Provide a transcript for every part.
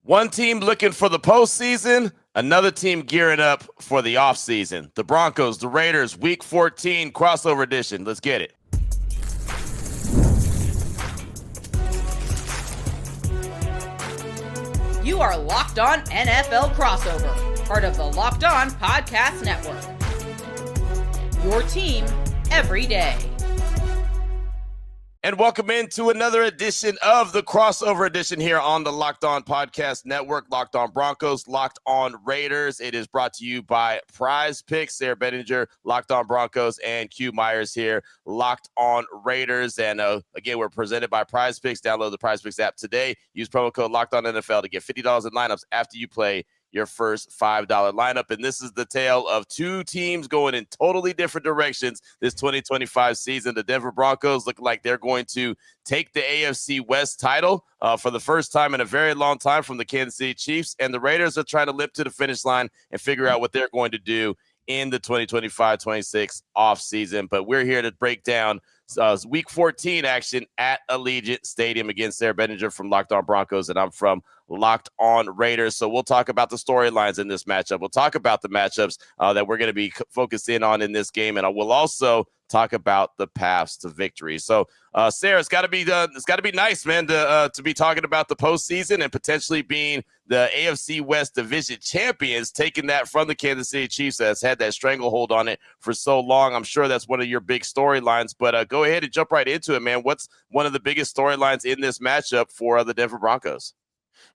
One team looking for the postseason, another team gearing up for the offseason. The Broncos, the Raiders, Week 14 crossover edition. Let's get it. You are Locked On NFL Crossover, part of the Locked On Podcast Network. Your team every day. And welcome into another edition of the crossover edition here on the Locked On Podcast Network. Locked On Broncos, Locked On Raiders. It is brought to you by PrizePicks. Sayre Bedinger, Locked On Broncos, and Q Myers here, Locked On Raiders. And again, we're presented by PrizePicks. Download the PrizePicks app today. Use promo code Locked On NFL to get $50 in lineups after you play your first $5 lineup. And this is the tale of two teams going in totally different directions this 2025 season. The Denver Broncos look like they're going to take the AFC West title for the first time in a very long time from the Kansas City Chiefs. And the Raiders are trying to limp to the finish line and figure out what they're going to do in the 2025-26 offseason. But we're here to break down Week 14 action at Allegiant Stadium against Sayre Bedinger from Locked On Broncos, and I'm from Locked On Raiders. So we'll talk about the storylines in this matchup. We'll talk about the matchups that we're going to be focused in on in this game, and we'll also talk about the paths to victory. So, Sayre, it's got to be nice, man, to be talking about the postseason and potentially being the AFC West Division champions, taking that from the Kansas City Chiefs that's had that stranglehold on it for so long. I'm sure that's one of your big storylines, but go ahead and jump right into it, man. What's one of the biggest storylines in this matchup for the Denver Broncos?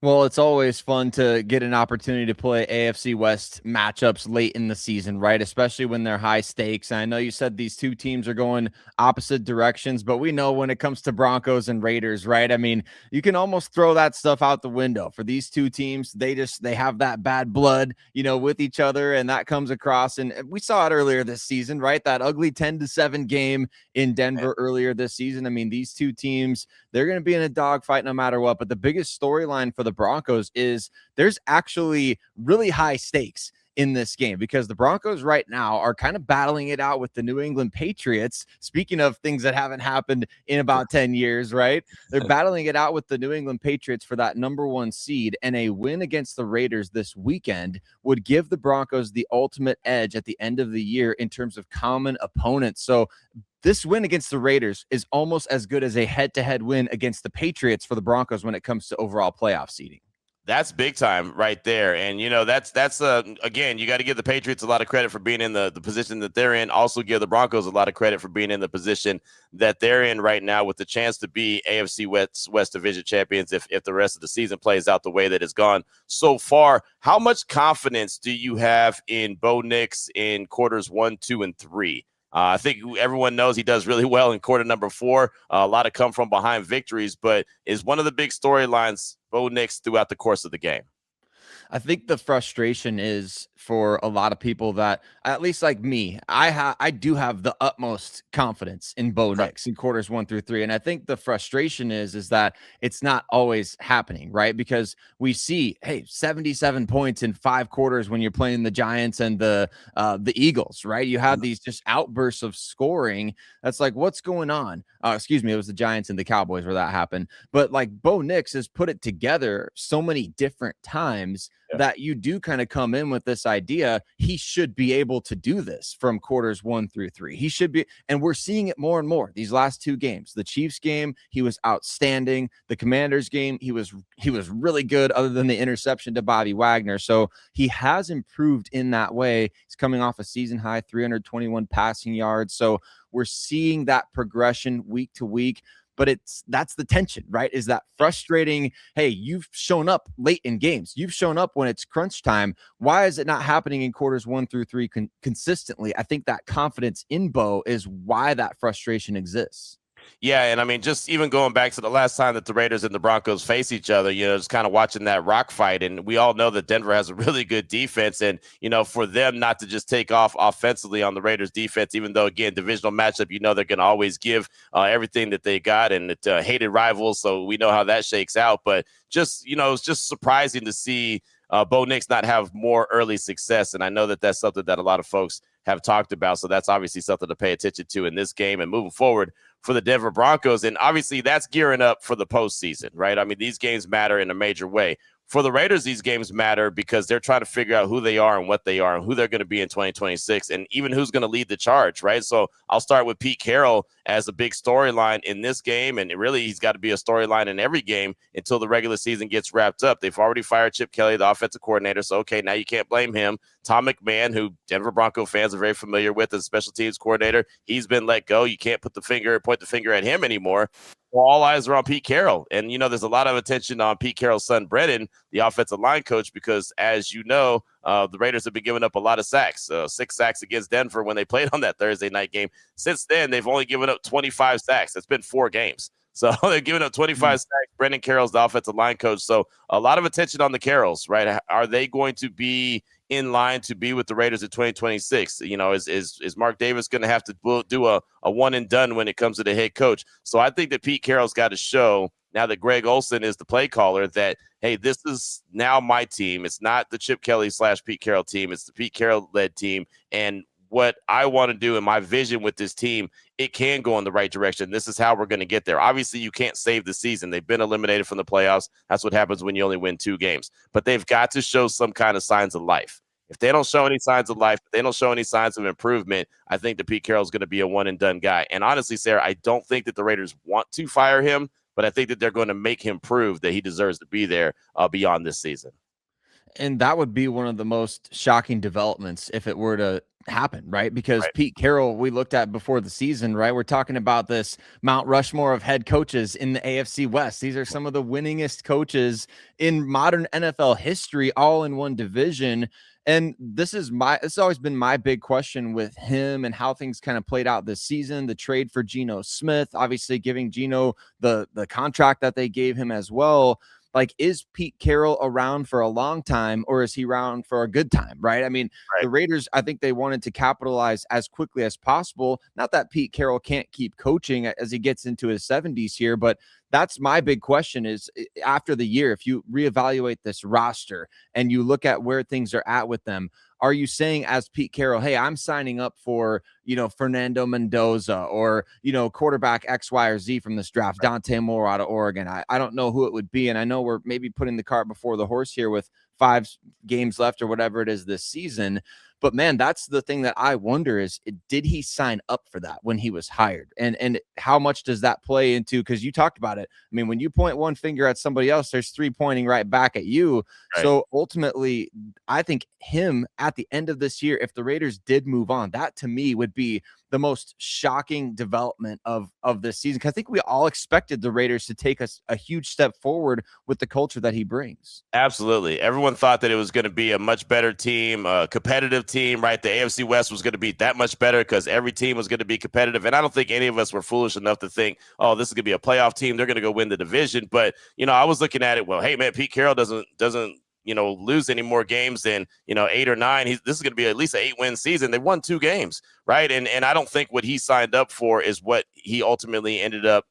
Well, it's always fun to get an opportunity to play AFC West matchups late in the season, right? Especially when they're high stakes. And I know you said these two teams are going opposite directions, but we know when it comes to Broncos and Raiders, right? I mean, you can almost throw that stuff out the window. For these two teams, they have that bad blood, with each other, and that comes across. And we saw it earlier this season, right? That ugly 10-7 game in Denver earlier this season. I mean, these two teams, they're going to be in a dogfight no matter what. But the biggest storyline for the Broncos is there's actually really high stakes in this game because the Broncos right now are kind of battling it out with the New England Patriots. Speaking of things that haven't happened in about 10 years, right? They're battling it out with the New England Patriots for that number one seed, and a win against the Raiders this weekend would give the Broncos the ultimate edge at the end of the year in terms of common opponents. So this win against the Raiders is almost as good as a head-to-head win against the Patriots for the Broncos when it comes to overall playoff seeding. That's big time right there. And, that's again, you got to give the Patriots a lot of credit for being in the position that they're in. Also give the Broncos a lot of credit for being in the position that they're in right now with the chance to be AFC West Division champions if the rest of the season plays out the way that it's gone so far. How much confidence do you have in Bo Nix in quarters 1, 2, and 3? I think everyone knows he does really well in quarter number 4. A lot of come from behind victories, but is one of the big storylines Bo Nix throughout the course of the game. I think the frustration is for a lot of people that, at least like me, I do have the utmost confidence in Bo Nix in quarters 1 through 3. And I think the frustration is that it's not always happening, right? Because we see, 77 points in 5 quarters when you're playing the Giants and the Eagles, right? You have these just outbursts of scoring. That's like, what's going on? It was the Giants and the Cowboys where that happened. But like Bo Nix has put it together so many different times that you do kind of come in with this idea he should be able to do this from quarters 1 through 3. He should be, and we're seeing it more and more these last 2 games. The Chiefs game, he was outstanding. The Commanders game, he was really good other than the interception to Bobby Wagner. So he has improved in that way. He's coming off a season high 321 passing yards. So we're seeing that progression week to week. But that's the tension, right? Is that frustrating? Hey, you've shown up late in games. You've shown up when it's crunch time. Why is it not happening in quarters 1 through 3 consistently? I think that confidence in Bo is why that frustration exists. Yeah, and I mean, just even going back to the last time that the Raiders and the Broncos face each other, just kind of watching that rock fight. And we all know that Denver has a really good defense. And, for them not to just take off offensively on the Raiders defense, even though, again, divisional matchup, they're going to always give everything that they got, and it's hated rivals. So we know how that shakes out. But just, it's just surprising to see Bo Nix not have more early success. And I know that that's something that a lot of folks have talked about. So that's obviously something to pay attention to in this game and moving forward for the Denver Broncos. And obviously that's gearing up for the postseason, right? I mean, these games matter in a major way. for the Raiders, these games matter because they're trying to figure out who they are and what they are and who they're going to be in 2026 and even who's going to lead the charge, right? So I'll start with Pete Carroll as a big storyline in this game, and really he's got to be a storyline in every game until the regular season gets wrapped up. They've already fired Chip Kelly, the offensive coordinator, so okay, now you can't blame him. Tom McMahon, who Denver Bronco fans are very familiar with as special teams coordinator, he's been let go. You can't point the finger at him anymore. All eyes are on Pete Carroll. And, there's a lot of attention on Pete Carroll's son, Brennan, the offensive line coach, because, as you know, the Raiders have been giving up a lot of sacks, 6 sacks against Denver when they played on that Thursday night game. Since then, they've only given up 25 sacks. It's been 4 games. So they're giving up 25 sacks. Brendan Carroll's the offensive line coach. So a lot of attention on the Carrolls, right? Are they going to be in line to be with the Raiders in 2026? Is Mark Davis going to have to do a one and done when it comes to the head coach? So I think that Pete Carroll's got to show now that Greg Olsen is the play caller that, hey, this is now my team. It's not the Chip Kelly / Pete Carroll team. It's the Pete Carroll led team. And what I want to do in my vision with this team, it can go in the right direction. This is how we're going to get there. Obviously, you can't save the season. They've been eliminated from the playoffs. That's what happens when you only win 2 games. But they've got to show some kind of signs of life. If they don't show any signs of life, if they don't show any signs of improvement, I think that Pete Carroll's going to be a one-and-done guy. And honestly, Sarah, I don't think that the Raiders want to fire him, but I think that they're going to make him prove that he deserves to be there beyond this season. And that would be one of the most shocking developments if it were to happen, right? Because right. Pete Carroll, we looked at before the season, right? We're talking about this Mount Rushmore of head coaches in the AFC West. These are some of the winningest coaches in modern NFL history, all in one division. And it's always been my big question with him and how things kind of played out this season. The trade for Geno Smith, obviously giving Geno the contract that they gave him as well. Like, is Pete Carroll around for a long time, or is he around for a good time, right? I mean, The Raiders, I think they wanted to capitalize as quickly as possible. Not that Pete Carroll can't keep coaching as he gets into his 70s here, but that's my big question is, after the year, if you reevaluate this roster and you look at where things are at with them, are you saying as Pete Carroll, hey, I'm signing up for, Fernando Mendoza or, quarterback X, Y, or Z from this draft, Dante Moore out of Oregon? I don't know who it would be. And I know we're maybe putting the cart before the horse here with 5 games left or whatever it is this season. But man, that's the thing that I wonder is, did he sign up for that when he was hired? And how much does that play into, because you talked about it. I mean, when you point one finger at somebody else, there's 3 pointing right back at you. Right. So ultimately, I think him at the end of this year, if the Raiders did move on, that to me would be the most shocking development of this season. Because I think we all expected the Raiders to take a huge step forward with the culture that he brings. Absolutely. Everyone thought that it was going to be a much better team, a competitive team, right? The AFC West was going to be that much better because every team was going to be competitive. And I don't think any of us were foolish enough to think, oh, this is going to be a playoff team. They're going to go win the division. But, I was looking at it, well, hey, man, Pete Carroll doesn't lose any more games than, 8 or 9. This is going to be at least an 8-win season. They won 2 games, right? And I don't think what he signed up for is what he ultimately ended up,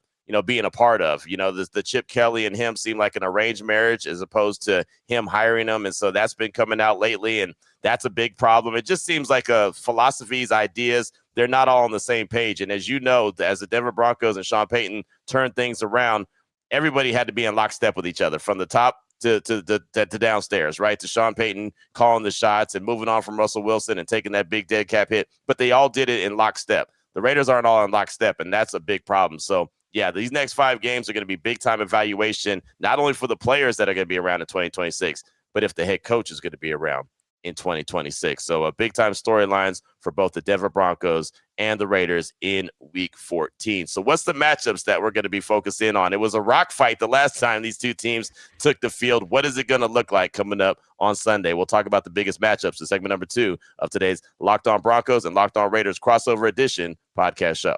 being a part of. The Chip Kelly and him seemed like an arranged marriage as opposed to him hiring him. And so that's been coming out lately, and that's a big problem. It just seems like philosophies, ideas, they're not all on the same page. And as you know, as the Denver Broncos and Sean Payton turned things around, everybody had to be in lockstep with each other from the top to downstairs, right? To Sean Payton calling the shots and moving on from Russell Wilson and taking that big dead cap hit. But they all did it in lockstep. The Raiders aren't all in lockstep, and that's a big problem. So, yeah, these next 5 games are going to be big-time evaluation, not only for the players that are going to be around in 2026, but if the head coach is going to be around in 2026. So big-time storylines for both the Denver Broncos and the Raiders in Week 14. So what's the matchups that we're going to be focusing on? It was a rock fight the last time these 2 teams took the field. What is it going to look like coming up on Sunday? We'll talk about the biggest matchups in segment number 2 of today's Locked On Broncos and Locked On Raiders crossover edition podcast show.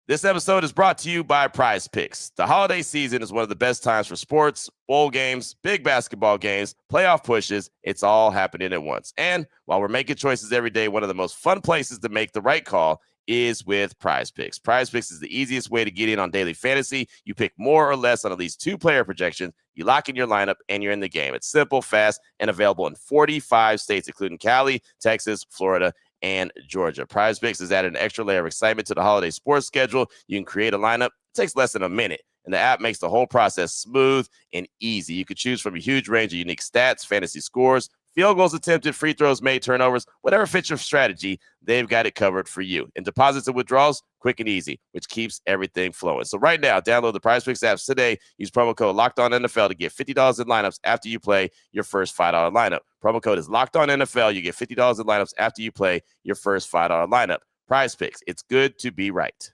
This episode is brought to you by PrizePicks. The holiday season is one of the best times for sports, bowl games, big basketball games, playoff pushes. It's all happening at once. And while we're making choices every day, one of the most fun places to make the right call is with PrizePicks. PrizePicks is the easiest way to get in on daily fantasy. You pick more or less on at least 2 player projections. You lock in your lineup, and you're in the game. It's simple, fast, and available in 45 states, including Cali, Texas, Florida, and Georgia. PrizePicks has added an extra layer of excitement to the holiday sports schedule. You can create a lineup. It takes less than a minute. and the app makes the whole process smooth and easy. You could choose from a huge range of unique stats, fantasy scores, field goals attempted, free throws made, turnovers, whatever fits your strategy, they've got it covered for you. And deposits and withdrawals, quick and easy, which keeps everything flowing. So right now, download the PrizePicks apps today. Use promo code LOCKEDONNFL to get $50 in lineups after you play your first $5 lineup. Promo code is LOCKEDONNFL. You get $50 in lineups after you play your first $5 lineup. PrizePicks, it's good to be right.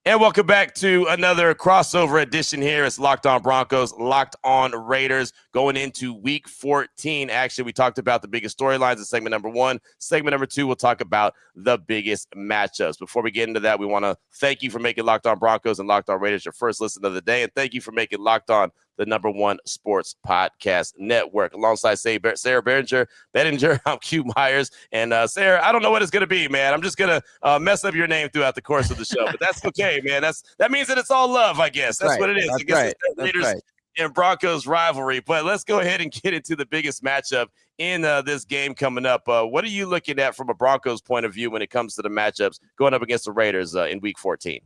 And welcome back to another crossover edition here. It's Locked On Broncos, Locked On Raiders, going into Week 14 action. We talked about the biggest storylines in segment number 1. Segment number 2, we'll talk about the biggest matchups. Before we get into that, we want to thank you for making Locked On Broncos and Locked On Raiders your first listen of the day, and thank you for making Locked On the #1 sports podcast network. Alongside Sayre Bedinger, I'm Q Myers. And Sayre, I don't know what it's going to be, man. I'm just going to mess up your name throughout the course of the show. But that's okay, man. That means that it's all love, I guess. That's right. What it is. That's I guess right. It's the Raiders and Broncos rivalry. But let's go ahead and get into the biggest matchup in this game coming up. What are you looking at from a Broncos point of view when it comes to the matchups going up against the Raiders in Week 14?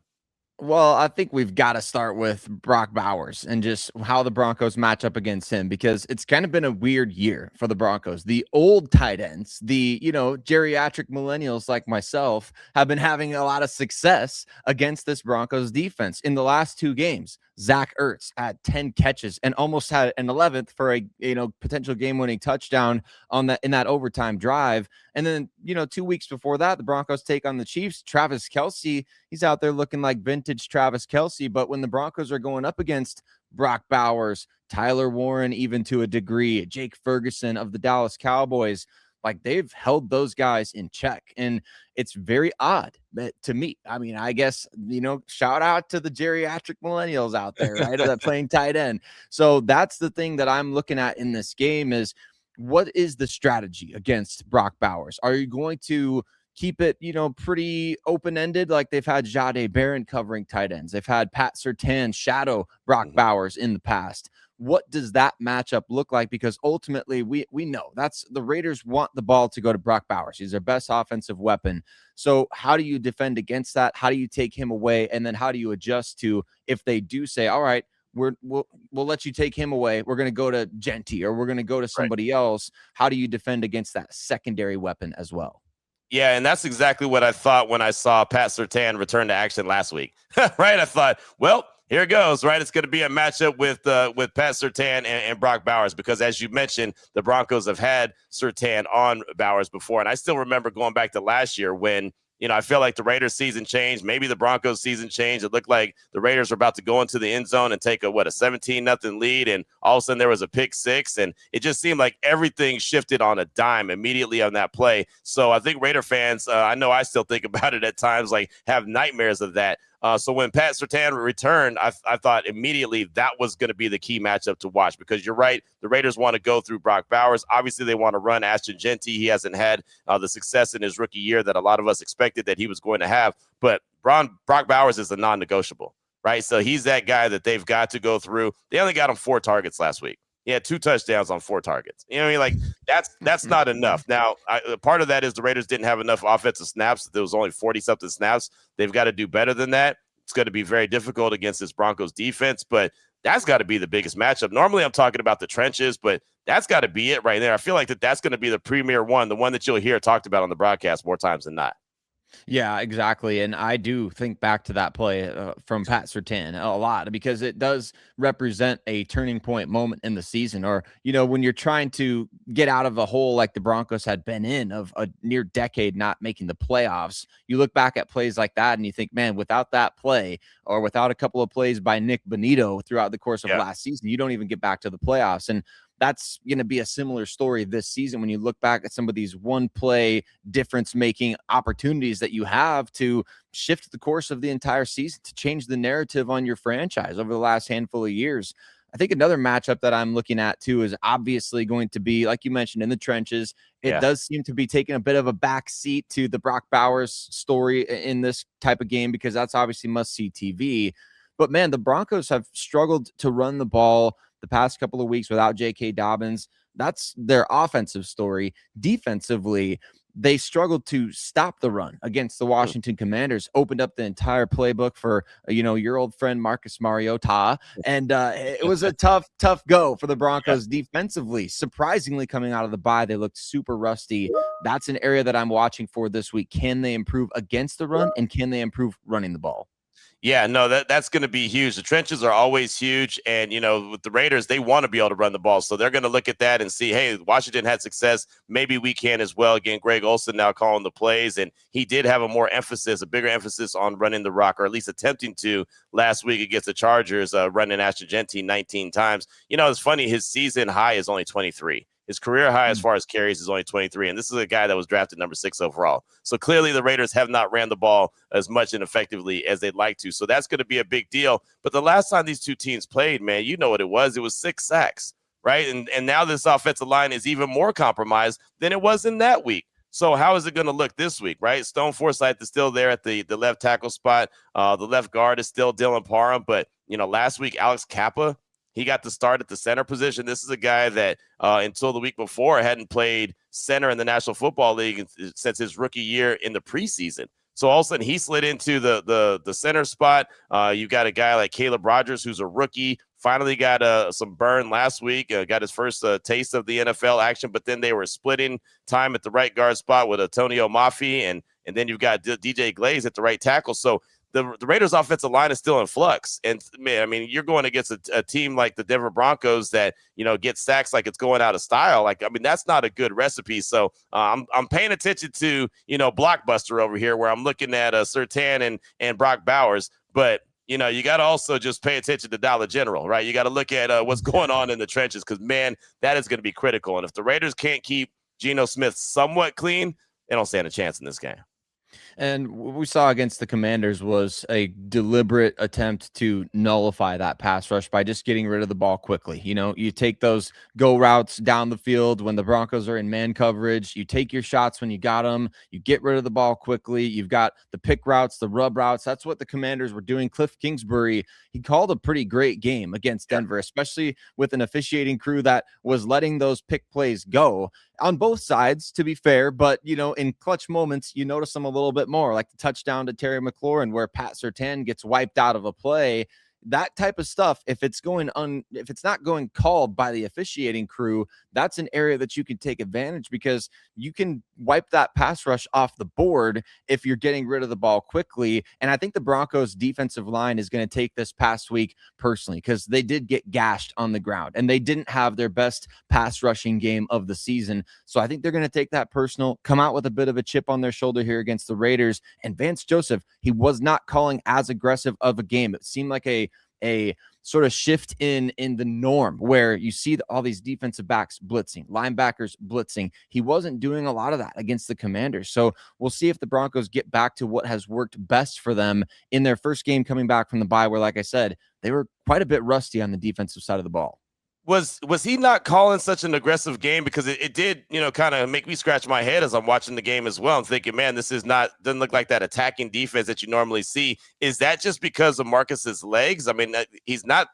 Well, I think we've got to start with Brock Bowers and just how the Broncos match up against him, because it's kind of been a weird year for the Broncos. The old tight ends, the, geriatric millennials like myself, have been having a lot of success against this Broncos defense. In the last 2 games, Zach Ertz had 10 catches and almost had an 11th for a, potential game-winning touchdown in that overtime drive. And then, 2 weeks before that, the Broncos take on the Chiefs. Travis Kelce, he's out there looking like vintage Travis Kelce. But when the Broncos are going up against Brock Bowers, Tyler Warren, even to a degree, Jake Ferguson of the Dallas Cowboys, like, they've held those guys in check. And it's very odd to me. I mean, I guess, shout out to the geriatric millennials out there, right? That playing tight end. So that's the thing that I'm looking at in this game is, what is the strategy against Brock Bowers? Are you going to keep it, pretty open-ended, like they've had Jahdae Barron covering tight ends? They've had Pat Surtain shadow Brock Bowers in the past. What does that matchup look like? Because ultimately, we know that's the Raiders want the ball to go to Brock Bowers. He's their best offensive weapon. So how do you defend against that? How do you take him away? And then how do you adjust to, if they do say, all right, we'll let you take him away, we're going to go to Genty, or we're going to go to somebody else. How do you defend against that secondary weapon as well? Yeah, and that's exactly what I thought when I saw Pat Surtain return to action last week. Right? I thought, well, here it goes, right? It's going to be a matchup with Pat Surtain and Brock Bowers, because as you mentioned, the Broncos have had Surtain on Bowers before. And I still remember going back to last year when, I feel like the Raiders season changed. Maybe the Broncos season changed. It looked like the Raiders were about to go into the end zone and take a 17-0 lead. And all of a sudden there was a pick 6. And it just seemed like everything shifted on a dime immediately on that play. So I think Raider fans, I know I still think about it at times, like have nightmares of that. So when Pat Surtain returned, I thought immediately that was going to be the key matchup to watch, because you're right. The Raiders want to go through Brock Bowers. Obviously, they want to run Ashton Genty. He hasn't had the success in his rookie year that a lot of us expected that he was going to have. But Brock Bowers is a non-negotiable, right? So he's that guy that they've got to go through. They only got him 4 targets last week. He had 2 touchdowns on 4 targets. You know what I mean? Like, that's not enough. Now, part of that is the Raiders didn't have enough offensive snaps. There was only 40-something snaps. They've got to do better than that. It's going to be very difficult against this Broncos defense, but that's got to be the biggest matchup. Normally, I'm talking about the trenches, but that's got to be it right there. I feel like that's going to be the premier one, the one that you'll hear talked about on the broadcast more times than not. Yeah, exactly. And I do think back to that play from Pat Surtain a lot, because it does represent a turning point moment in the season. Or, when you're trying to get out of a hole like the Broncos had been in of a near decade not making the playoffs, you look back at plays like that and you think, man, without that play, or without a couple of plays by Nick Bonito throughout the course of last season, you don't even get back to the playoffs. And that's going to be a similar story this season when you look back at some of these one-play difference-making opportunities that you have to shift the course of the entire season, to change the narrative on your franchise over the last handful of years. I think another matchup that I'm looking at, too, is obviously going to be, like you mentioned, in the trenches. It does seem to be taking a bit of a back seat to the Brock Bowers story in this type of game, because that's obviously must-see TV. But, man, the Broncos have struggled to run the ball the past couple of weeks without J.K. Dobbins. That's their offensive story. Defensively, they struggled to stop the run against the Washington Commanders, opened up the entire playbook for, your old friend Marcus Mariota. And it was a tough go for the Broncos defensively. Surprisingly, coming out of the bye, they looked super rusty. That's an area that I'm watching for this week. Can they improve against the run, and can they improve running the ball? Yeah, no, that's going to be huge. The trenches are always huge. And, with the Raiders, they want to be able to run the ball. So they're going to look at that and see, hey, Washington had success. Maybe we can as well. Again, Greg Olsen now calling the plays. And he did have a bigger emphasis on running the rock, or at least attempting to last week against the Chargers, running Ashton Genty 19 times. It's funny. His season high is only 23. His career high as far as carries is only 23, and this is a guy that was drafted number 6 overall. So clearly the Raiders have not ran the ball as much and effectively as they'd like to. So that's going to be a big deal. But the last time these two teams played, man, you know what it was. It was 6 sacks, right? And now this offensive line is even more compromised than it was in that week. So how is it going to look this week, right? Stone Forsythe is still there at the left tackle spot. The left guard is still Dylan Parham. But, last week, Alex Kappa, he got to start at the center position. This is a guy that until the week before hadn't played center in the National Football League since his rookie year in the preseason. So all of a sudden he slid into the center spot. You've got a guy like Caleb Rogers, who's a rookie, finally got some burn last week, got his first taste of the NFL action, but then they were splitting time at the right guard spot with Antonio Mafi, and then you've got DJ Glaze at the right tackle. So the Raiders' offensive line is still in flux. And, man, I mean, you're going against a team like the Denver Broncos that, gets sacks like it's going out of style. That's not a good recipe. So I'm paying attention to, Blockbuster over here, where I'm looking at Surtain and Brock Bowers. But, you got to also just pay attention to Dollar General, right? You got to look at what's going on in the trenches because, man, that is going to be critical. And if the Raiders can't keep Geno Smith somewhat clean, they don't stand a chance in this game. And what we saw against the Commanders was a deliberate attempt to nullify that pass rush by just getting rid of the ball quickly. You take those go routes down the field when the Broncos are in man coverage. You take your shots when you got them. You get rid of the ball quickly. You've got the pick routes, the rub routes. That's what the Commanders were doing. Cliff Kingsbury, he called a pretty great game against Denver, especially with an officiating crew that was letting those pick plays go on both sides, to be fair. But, in clutch moments, you notice them a little bit more, like the touchdown to Terry McLaurin where Pat Surtain gets wiped out of a play. That type of stuff, if it's not going called by the officiating crew, that's an area that you can take advantage because you can wipe that pass rush off the board if you're getting rid of the ball quickly. And I think the Broncos defensive line is going to take this past week personally because they did get gashed on the ground and they didn't have their best pass rushing game of the season. So I think they're going to take that personal, come out with a bit of a chip on their shoulder here against the Raiders. And Vance Joseph, he was not calling as aggressive of a game. It seemed like a sort of shift in the norm where you see all these defensive backs blitzing, linebackers blitzing. He wasn't doing a lot of that against the Commanders. So we'll see if the Broncos get back to what has worked best for them in their first game coming back from the bye, where, like I said, they were quite a bit rusty on the defensive side of the ball. Was he not calling such an aggressive game? Because it did, kind of make me scratch my head as I'm watching the game as well. I'm thinking, man, doesn't look like that attacking defense that you normally see. Is that just because of Marcus's legs? I mean, he's not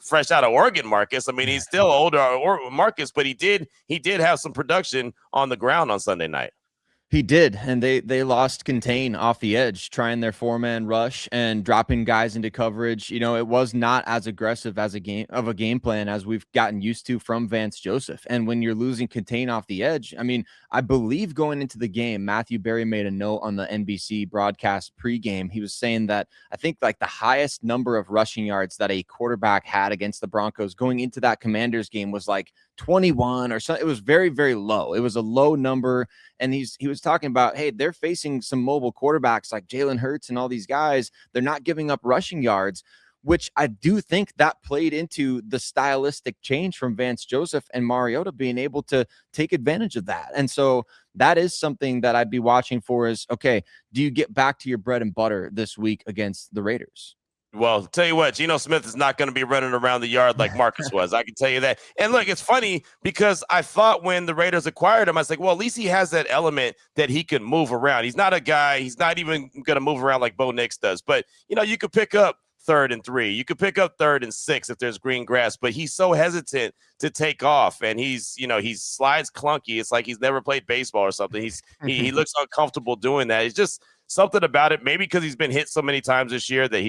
fresh out of Oregon, Marcus. I mean, he's still older, or Marcus, but he did have some production on the ground on Sunday night. He did, and they lost contain off the edge, trying their 4-man rush and dropping guys into coverage. It was not as aggressive as a game plan as we've gotten used to from Vance Joseph. And when you're losing contain off the edge, I mean, I believe going into the game, Matthew Berry made a note on the NBC broadcast pregame. He was saying that I think like the highest number of rushing yards that a quarterback had against the Broncos going into that Commanders game was like 21 or something. It was very, very low. It was a low number. And he was talking about, hey, they're facing some mobile quarterbacks like Jalen Hurts and all these guys. They're not giving up rushing yards, which I do think that played into the stylistic change from Vance Joseph and Mariota being able to take advantage of that. And so that is something that I'd be watching for is, okay, do you get back to your bread and butter this week against the Raiders? Well, tell you what, Geno Smith is not going to be running around the yard like Marcus was. I can tell you that. And look, it's funny because I thought when the Raiders acquired him, I was like, well, at least he has that element that he can move around. He's not a guy. He's not even going to move around like Bo Nix does. But, you could pick up 3rd and 3. You could pick up 3rd and 6 if there's green grass, but he's so hesitant to take off, and he slides clunky. It's like he's never played baseball or something. He looks uncomfortable doing that. It's just something about it. Maybe because he's been hit so many times this year that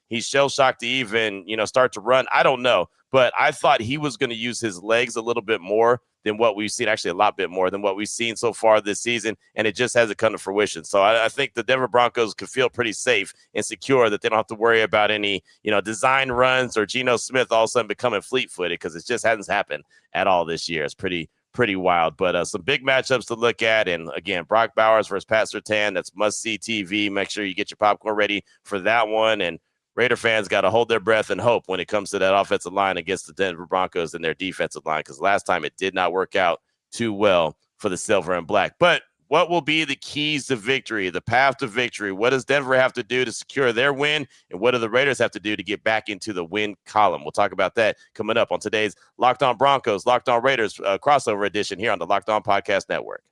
he's shell shocked to even start to run. I don't know, but I thought he was going to use his legs a little bit more than what we've seen, actually a lot bit more than what we've seen so far this season, and it just hasn't come to fruition. So I think the Denver Broncos could feel pretty safe and secure that they don't have to worry about any, design runs or Geno Smith all of a sudden becoming fleet-footed, because it just hasn't happened at all this year. It's pretty wild, but some big matchups to look at. And again, Brock Bowers versus Pat Surtain, that's must-see TV. Make sure you get your popcorn ready for that one. And Raider fans got to hold their breath and hope when it comes to that offensive line against the Denver Broncos and their defensive line, because last time it did not work out too well for the silver and black. But what will be the keys to victory, the path to victory? What does Denver have to do to secure their win? And what do the Raiders have to do to get back into the win column? We'll talk about that coming up on today's Locked On Broncos, Locked On Raiders crossover edition here on the Locked On Podcast Network.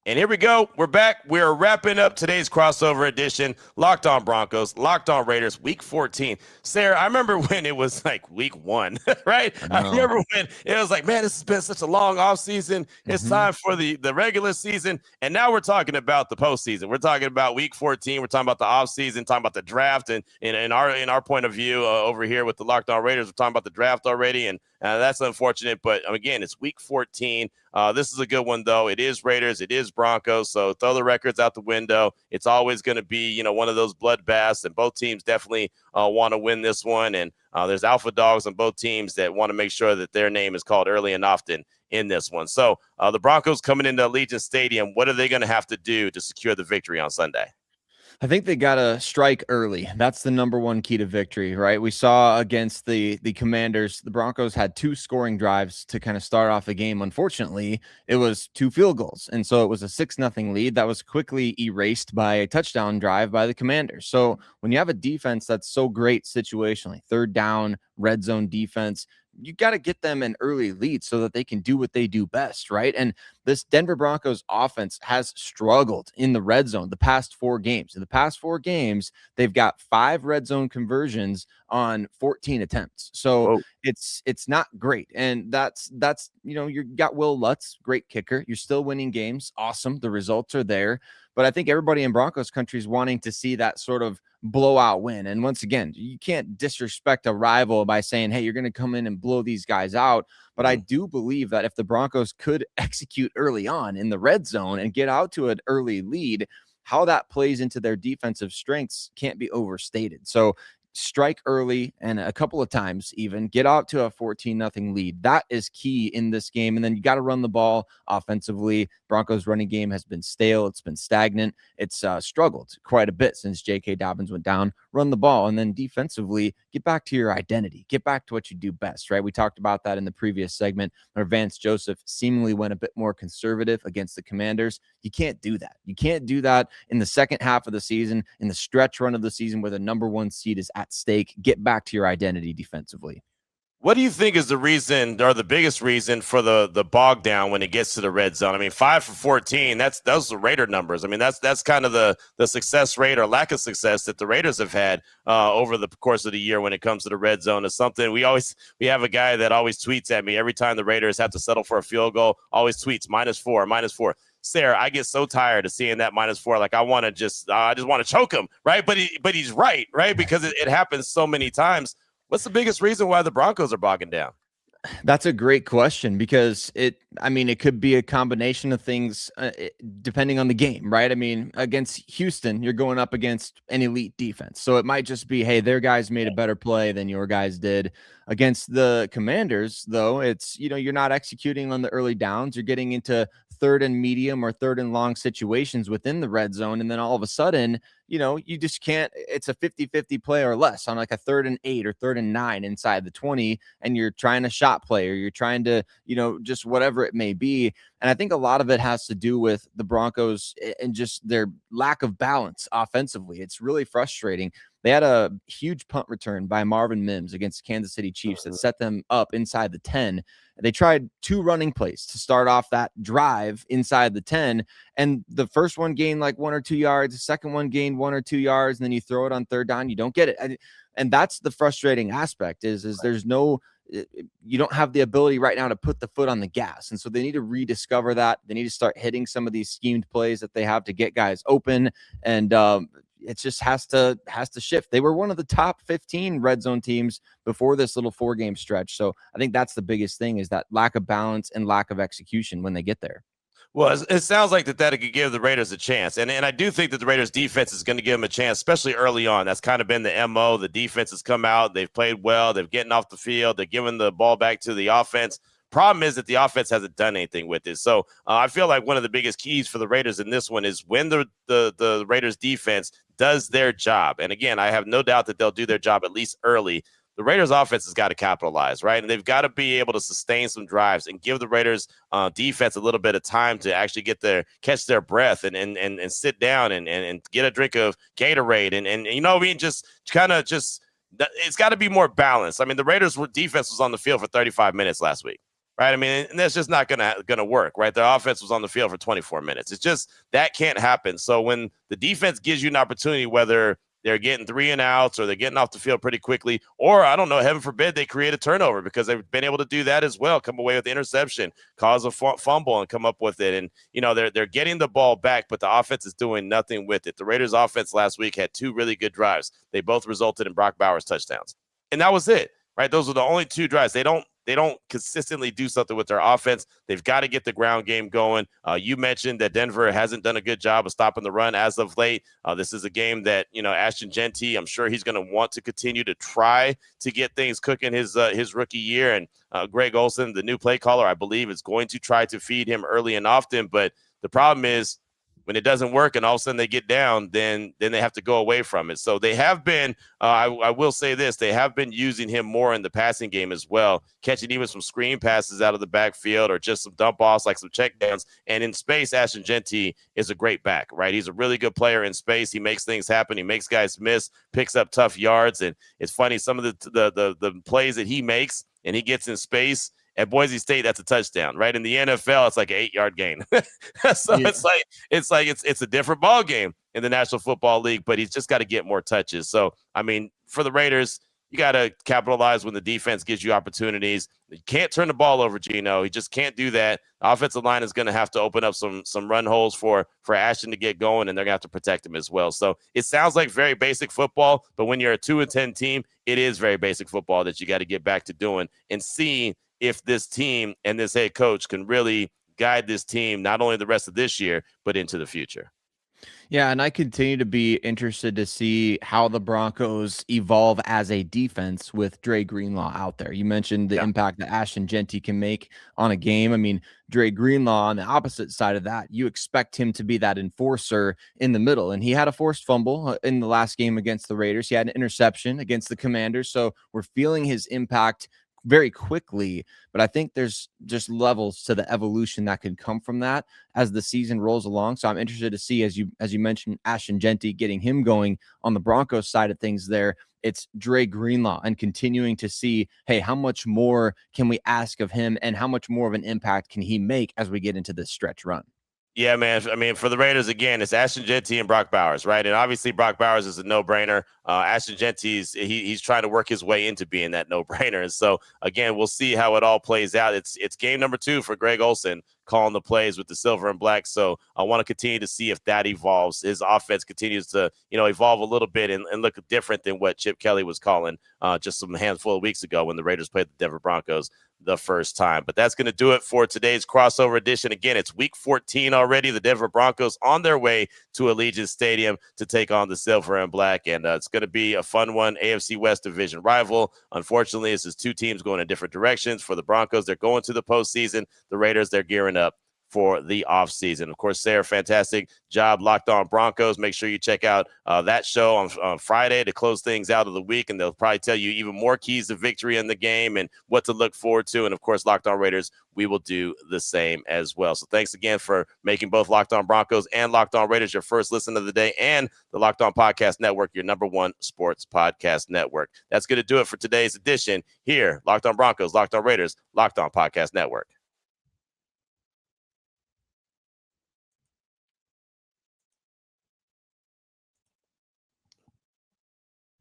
And here we go. We're back. We're wrapping up today's crossover edition. Locked On Broncos, Locked On Raiders, Week 14. Sarah, I remember when it was like Week 1, right? I remember when it was like, man, this has been such a long offseason. It's time for the regular season. And now we're talking about the postseason. We're talking about Week 14. We're talking about the offseason, talking about the draft. And in our point of view over here with the Locked On Raiders, we're talking about the draft already. And that's unfortunate. But again, it's Week 14. This is a good one, though. It is Raiders. It is Broncos. So throw the records out the window. It's always going to be, one of those bloodbaths, and both teams definitely want to win this one. And there's alpha dogs on both teams that want to make sure that their name is called early and often in this one. So the Broncos coming into Allegiant Stadium, what are they going to have to do to secure the victory on Sunday? I think they got to strike early. That's the number one key to victory, right? We saw against the Commanders, the Broncos had 2 scoring drives to kind of start off the game. Unfortunately, it was 2 field goals. And so it was a 6-0 lead that was quickly erased by a touchdown drive by the Commanders. So when you have a defense that's so great situationally, 3rd down, red zone defense, you got to get them an early lead so that they can do what they do best, right? And this Denver Broncos offense has struggled in the red zone the past 4 games. In the past 4 games, they've got 5 red zone conversions on 14 attempts. So it's not great. And that's you got Will Lutz, great kicker. You're still winning games. Awesome. The results are there. But I think everybody in Broncos country is wanting to see that sort of blowout win. And once again, you can't disrespect a rival by saying, hey, you're going to come in and blow these guys out. But I do believe that if the Broncos could execute early on in the red zone and get out to an early lead, how that plays into their defensive strengths can't be overstated. So strike early and a couple of times even get out to a 14-0 lead. That is key in this game. And then you got to run the ball offensively. Broncos running game has been stale. It's been stagnant. It's struggled quite a bit since J.K. Dobbins went down. Run the ball. And then defensively, get back to your identity. Get back to what you do best, right? We talked about that in the previous segment where Vance Joseph seemingly went a bit more conservative against the Commanders. You can't do that. You can't do that in the second half of the season, in the stretch run of the season where the number 1 seed is at stake. Get back to your identity defensively. What do you think is the reason, or the biggest reason, for the bog down when it gets to the red zone? I mean, 5 for 14, those are Raider numbers. I mean, that's kind of the success rate or lack of success that the Raiders have had over the course of the year when it comes to the red zone. Is something we have a guy that always tweets at me every time the Raiders have to settle for a field goal, always tweets -4. Sarah, I get so tired of seeing that -4. Like I just want to choke him, right? But he's right? Because it happens so many times. What's the biggest reason why the Broncos are bogging down? That's a great question because it could be a combination of things depending on the game, right? I mean, against Houston, you're going up against an elite defense. So it might just be, hey, their guys made a better play than your guys did. Against the Commanders, though, it's, you're not executing on the early downs. You're getting into 3rd and medium or 3rd and long situations within the red zone. And then all of a sudden, you just can't, it's a 50-50 play or less on like a 3rd and 8 or 3rd and 9 inside the 20. And you're trying to shot play or you're trying to, just whatever it may be. And I think a lot of it has to do with the Broncos and just their lack of balance offensively. It's really frustrating. They had a huge punt return by Marvin Mims against Kansas City Chiefs that set them up inside the 10. They tried 2 running plays to start off that drive inside the 10, and the first one gained like 1 or 2 yards, the second one gained 1 or 2 yards, and then you throw it on third down, you don't get it. And that's the frustrating aspect is there's no, you don't have the ability right now to put the foot on the gas. And so they need to rediscover that. They need to start hitting some of these schemed plays that they have to get guys open. And it just has to shift. They were one of the top 15 red zone teams before this little 4-game stretch. So I think that's the biggest thing, is that lack of balance and lack of execution when they get there. Well, it sounds like that could give the Raiders a chance. And I do think that the Raiders defense is going to give them a chance, especially early on. That's kind of been the MO. The defense has come out. They've played well. They're getting off the field. They're giving the ball back to the offense. Problem is that the offense hasn't done anything with it. So I feel like one of the biggest keys for the Raiders in this one is when the Raiders defense does their job. And again, I have no doubt that they'll do their job at least early. The Raiders offense has got to capitalize, right? And they've got to be able to sustain some drives and give the Raiders defense a little bit of time to actually catch their breath and sit down and get a drink of Gatorade. And you know what I mean? It's got to be more balanced. I mean, the Raiders defense was on the field for 35 minutes last week, right? I mean, and that's just not gonna work, right? Their offense was on the field for 24 minutes. It's just, that can't happen. So when the defense gives you an opportunity, whether they're getting 3 and outs or they're getting off the field pretty quickly, or I don't know, heaven forbid they create a turnover, because they've been able to do that as well, come away with the interception, cause a fumble and come up with it. And, you know, they're getting the ball back, but the offense is doing nothing with it. The Raiders offense last week had 2 really good drives. They both resulted in Brock Bowers touchdowns. And that was it, right? Those were the only 2 drives. They don't consistently do something with their offense. They've got to get the ground game going. You mentioned that Denver hasn't done a good job of stopping the run as of late. This is a game that, you know, Ashton Genty, I'm sure he's going to want to continue to try to get things cooking his rookie year. And Greg Olsen, the new play caller, I believe, is going to try to feed him early and often. But the problem is, when it doesn't work and all of a sudden they get down, then they have to go away from it. So they have been, I will say this, they have been using him more in the passing game as well, catching even some screen passes out of the backfield or just some dump offs, like some check downs. And in space, Ashton Genty is a great back, right? He's a really good player in space. He makes things happen. He makes guys miss, picks up tough yards. And it's funny, some of the plays that he makes and he gets in space, at Boise State, that's a touchdown, right? In the NFL, it's like an 8-yard gain. So yeah. It's a different ball game in the National Football League, but he's just got to get more touches. So, I mean, for the Raiders, you got to capitalize when the defense gives you opportunities. You can't turn the ball over, Gino. He just can't do that. The offensive line is going to have to open up some run holes for Ashton to get going, and they're going to have to protect him as well. So it sounds like very basic football, but when you're a 2-10 team, it is very basic football that you got to get back to doing and seeing if this team and this head coach can really guide this team, not only the rest of this year, but into the future. Yeah, and I continue to be interested to see how the Broncos evolve as a defense with Dre Greenlaw out there. You mentioned the impact that Ashton Genty can make on a game. I mean, Dre Greenlaw on the opposite side of that, you expect him to be that enforcer in the middle. And he had a forced fumble in the last game against the Raiders. He had an interception against the Commanders. So we're feeling his impact very quickly, but I think there's just levels to the evolution that could come from that as the season rolls along. So I'm interested to see, as you mentioned, Ashton Genty, getting him going on the Broncos side of things there. It's Dre Greenlaw and continuing to see, hey, how much more can we ask of him and how much more of an impact can he make as we get into this stretch run? Yeah, man. I mean, for the Raiders, again, it's Ashton Genty and Brock Bowers, right? And obviously Brock Bowers is a no-brainer. Ashton Genty, he's trying to work his way into being that no-brainer. And so, again, we'll see how it all plays out. It's game number 2 for Greg Olsen, calling the plays with the silver and black. So I want to continue to see if that evolves. His offense continues to, evolve a little bit and look different than what Chip Kelly was calling just some handful of weeks ago when the Raiders played the Denver Broncos the first time. But that's going to do it for today's crossover edition. Again, it's week 14 already. The Denver Broncos on their way to Allegiant Stadium to take on the silver and black. And it's going to be a fun one. AFC West division rival. Unfortunately, this is 2 teams going in different directions. For the Broncos, they're going to the postseason. The Raiders, they're gearing up for the offseason. Of course, Sayre, fantastic job, Locked On Broncos. Make sure you check out that show on Friday to close things out of the week, and they'll probably tell you even more keys to victory in the game and what to look forward to. And, of course, Locked On Raiders, we will do the same as well. So thanks again for making both Locked On Broncos and Locked On Raiders your first listen of the day, and the Locked On Podcast Network, your #1 sports podcast network. That's going to do it for today's edition here. Locked On Broncos, Locked On Raiders, Locked On Podcast Network.